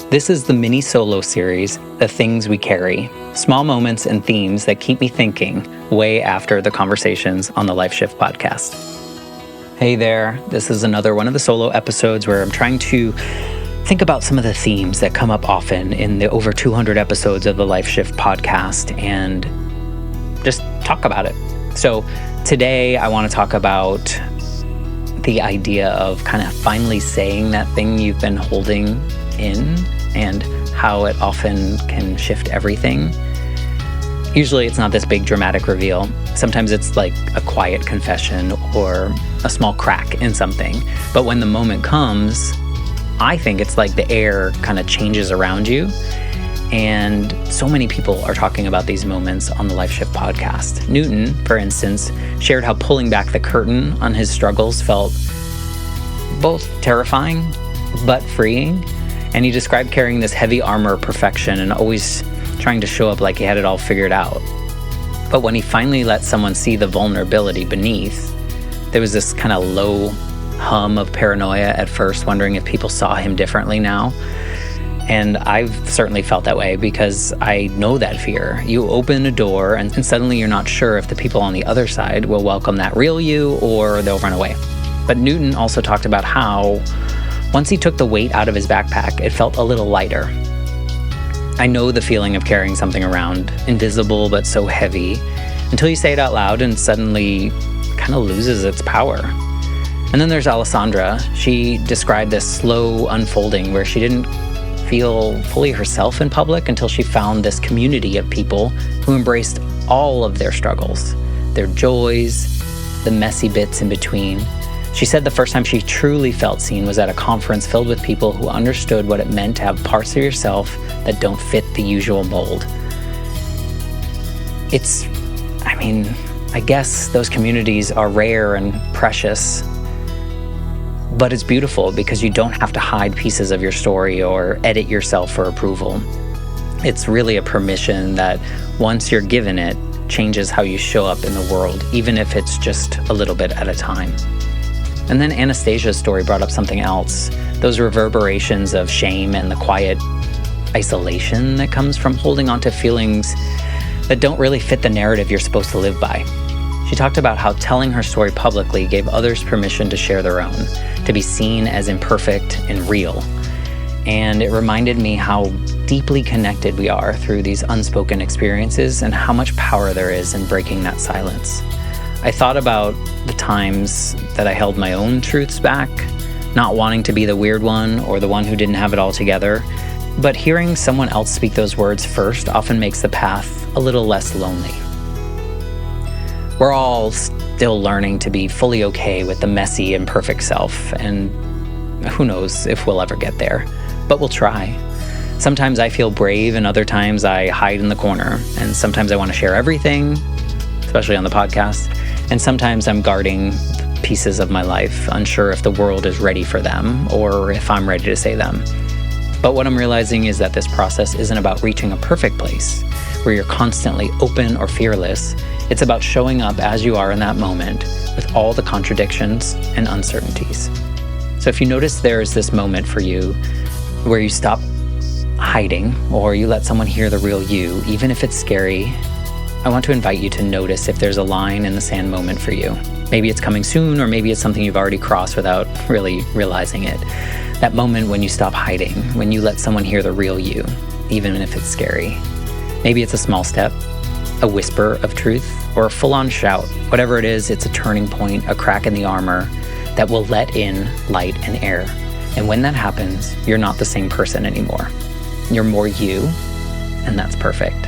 This is the mini solo series, The Things We Carry, small moments and themes that keep me thinking way after the conversations on the Life Shift podcast. Hey there, this is another one of the solo episodes where I'm trying to think about some of the themes that come up often in the over 200 episodes of the Life Shift podcast and just talk about it. So today I want to talk about the idea of kind of finally saying that thing you've been holding in and how it often can shift everything. Usually it's not this big dramatic reveal. Sometimes it's like a quiet confession or a small crack in something. But when the moment comes, I think it's like the air kind of changes around you. And so many people are talking about these moments on the Life Shift podcast. Newton, for instance, shared how pulling back the curtain on his struggles felt both terrifying but freeing. And he described carrying this heavy armor of perfection and always trying to show up like he had it all figured out. But when he finally let someone see the vulnerability beneath, there was this kind of low hum of paranoia at first, wondering if people saw him differently now. And I've certainly felt that way because I know that fear. You open a door and suddenly you're not sure if the people on the other side will welcome that real you or they'll run away. But Newton also talked about how once he took the weight out of his backpack, it felt a little lighter. I know the feeling of carrying something around, invisible but so heavy, until you say it out loud and suddenly kind of loses its power. And then there's Alessandra. She described this slow unfolding where she didn't feel fully herself in public until she found this community of people who embraced all of their struggles, their joys, the messy bits in between. She said the first time she truly felt seen was at a conference filled with people who understood what it meant to have parts of yourself that don't fit the usual mold. I guess those communities are rare and precious, but it's beautiful because you don't have to hide pieces of your story or edit yourself for approval. It's really a permission that once you're given it, changes how you show up in the world, even if it's just a little bit at a time. And then Anastasia's story brought up something else, those reverberations of shame and the quiet isolation that comes from holding on to feelings that don't really fit the narrative you're supposed to live by. She talked about how telling her story publicly gave others permission to share their own, to be seen as imperfect and real. And it reminded me how deeply connected we are through these unspoken experiences and how much power there is in breaking that silence. I thought about the times that I held my own truths back, not wanting to be the weird one or the one who didn't have it all together. But hearing someone else speak those words first often makes the path a little less lonely. We're all still learning to be fully okay with the messy, imperfect self, and who knows if we'll ever get there, but we'll try. Sometimes I feel brave, and other times I hide in the corner, and sometimes I want to share everything, especially on the podcast, and sometimes I'm guarding pieces of my life, unsure if the world is ready for them or if I'm ready to say them. But what I'm realizing is that this process isn't about reaching a perfect place where you're constantly open or fearless. It's about showing up as you are in that moment with all the contradictions and uncertainties. So if you notice there's this moment for you where you stop hiding or you let someone hear the real you, even if it's scary, I want to invite you to notice if there's a line in the sand moment for you. Maybe it's coming soon, or maybe it's something you've already crossed without really realizing it. That moment when you stop hiding, when you let someone hear the real you, even if it's scary. Maybe it's a small step, a whisper of truth, or a full-on shout. Whatever it is, it's a turning point, a crack in the armor that will let in light and air. And when that happens, you're not the same person anymore. You're more you, and that's perfect.